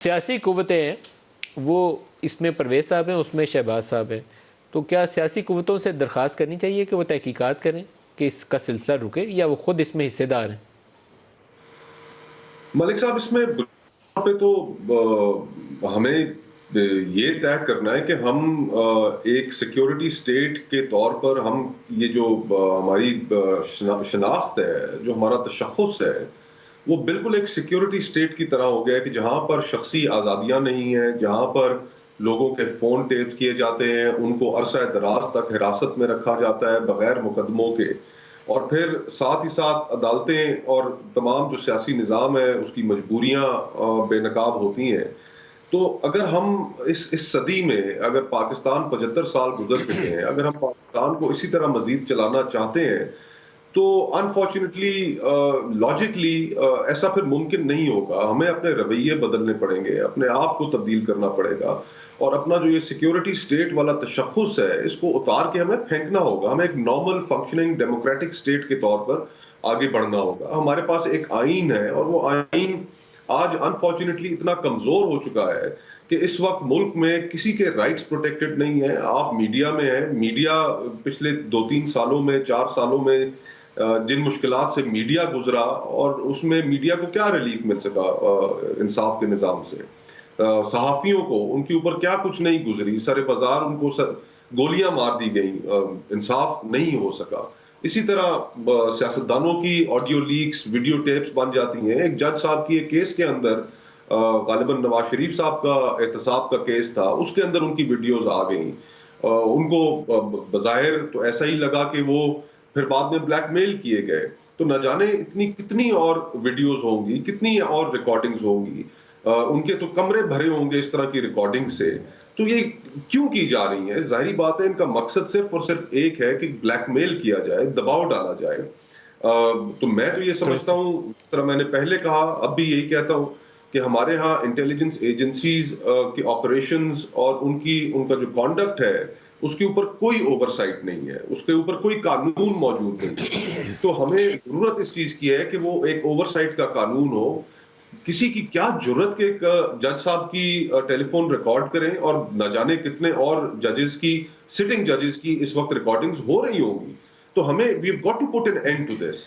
سیاسی قوتیں ہیں وہ اس میں پرویز صاحب ہیں، اس میں شہباز صاحب ہیں، تو کیا سیاسی قوتوں سے درخواست کرنی چاہیے کہ وہ تحقیقات کریں کہ اس کا سلسلہ رکے، یا وہ خود اس میں حصے دار ہیں؟ ملک صاحب اس میں بنیاد پہ تو ہمیں یہ طے کرنا ہے کہ ہم ایک سیکیورٹی سٹیٹ کے طور پر ہم یہ جو ہماری شناخت ہے، جو ہمارا تشخص ہے، وہ بالکل ایک سیکیورٹی سٹیٹ کی طرح ہو گیا ہے کہ جہاں پر شخصی آزادیاں نہیں ہیں، جہاں پر لوگوں کے فون ٹیپس کیے جاتے ہیں، ان کو عرصہ دراز تک حراست میں رکھا جاتا ہے بغیر مقدموں کے، اور پھر ساتھ ہی ساتھ عدالتیں اور تمام جو سیاسی نظام ہے اس کی مجبوریاں بے نقاب ہوتی ہیں۔ تو اگر ہم اس صدی میں، اگر پاکستان 75 سال گزر چکے ہیں، اگر ہم پاکستان کو اسی طرح مزید چلانا چاہتے ہیں تو انفارچونیٹلی لاجکلی ایسا پھر ممکن نہیں ہوگا۔ ہمیں اپنے رویے بدلنے پڑیں گے، اپنے آپ کو تبدیل کرنا پڑے گا، اور اپنا جو یہ سیکیورٹی سٹیٹ والا تشخص ہے اس کو اتار کے ہمیں پھینکنا ہوگا۔ ہمیں ایک نارمل فنکشننگ ڈیموکریٹک سٹیٹ کے طور پر آگے بڑھنا ہوگا۔ ہمارے پاس ایک آئین ہے، اور وہ آئین آج انفارچونیٹلی اتنا کمزور ہو چکا ہے کہ اس وقت ملک میں کسی کے رائٹس پروٹیکٹڈ نہیں ہیں۔ آپ میڈیا میں ہیں، میڈیا پچھلے 2-3 سالوں میں، 4 سالوں میں جن مشکلات سے میڈیا گزرا، اور اس میں میڈیا کو کیا ریلیف مل سکا انصاف کے نظام سے؟ صحافیوں کو ان کے اوپر کیا کچھ نہیں گزری، سر بازار ان کو گولیاں مار دی گئیں، انصاف نہیں ہو سکا۔ اسی طرح سیاستدانوں کی آڈیو لیکس، ویڈیو ٹیپس بن جاتی ہیں۔ ایک جج صاحب کی ایک کیس کے اندر، غالباً نواز شریف صاحب کا احتساب کا کیس تھا، اس کے اندر ان کی ویڈیوز آ گئیں۔ ان کو بظاہر تو ایسا ہی لگا کہ وہ پھر بعد میں بلیک میل کیے گئے۔ تو نہ جانے اتنی کتنی اور ویڈیوز ہوں گی، کتنی اور ریکارڈنگز ہوں گی، ان کے تو کمرے بھرے ہوں گے اس طرح کی ریکارڈنگ سے۔ تو یہ کیوں کی جا رہی ہیں؟ ظاہری بات ہے ان کا مقصد صرف اور صرف ایک ہے کہ بلیک میل کیا جائے، دباؤ ڈالا جائے۔ تو میں تو یہ سمجھتا ہوں، جس طرح میں نے پہلے کہا، اب بھی یہی کہتا ہوں کہ ہمارے ہاں انٹیلیجنس ایجنسیز کے آپریشنز اور ان کا جو کانڈکٹ ہے اس کے اوپر کوئی اوور سائٹ نہیں ہے، اس کے اوپر کوئی قانون موجود نہیں ہے۔ تو ہمیں ضرورت اس چیز کی ہے کہ وہ ایک اوور سائٹ کا قانون ہو۔ کسی کی کیا جرت کہ ایک جج صاحب کی ٹیلی فون ریکارڈ کریں، اور نہ جانے کتنے اور ججز کی، سٹنگ ججز کی اس وقت ریکارڈنگز ہو رہی ہوں گی۔ تو ہمیں we have got to put an end to this.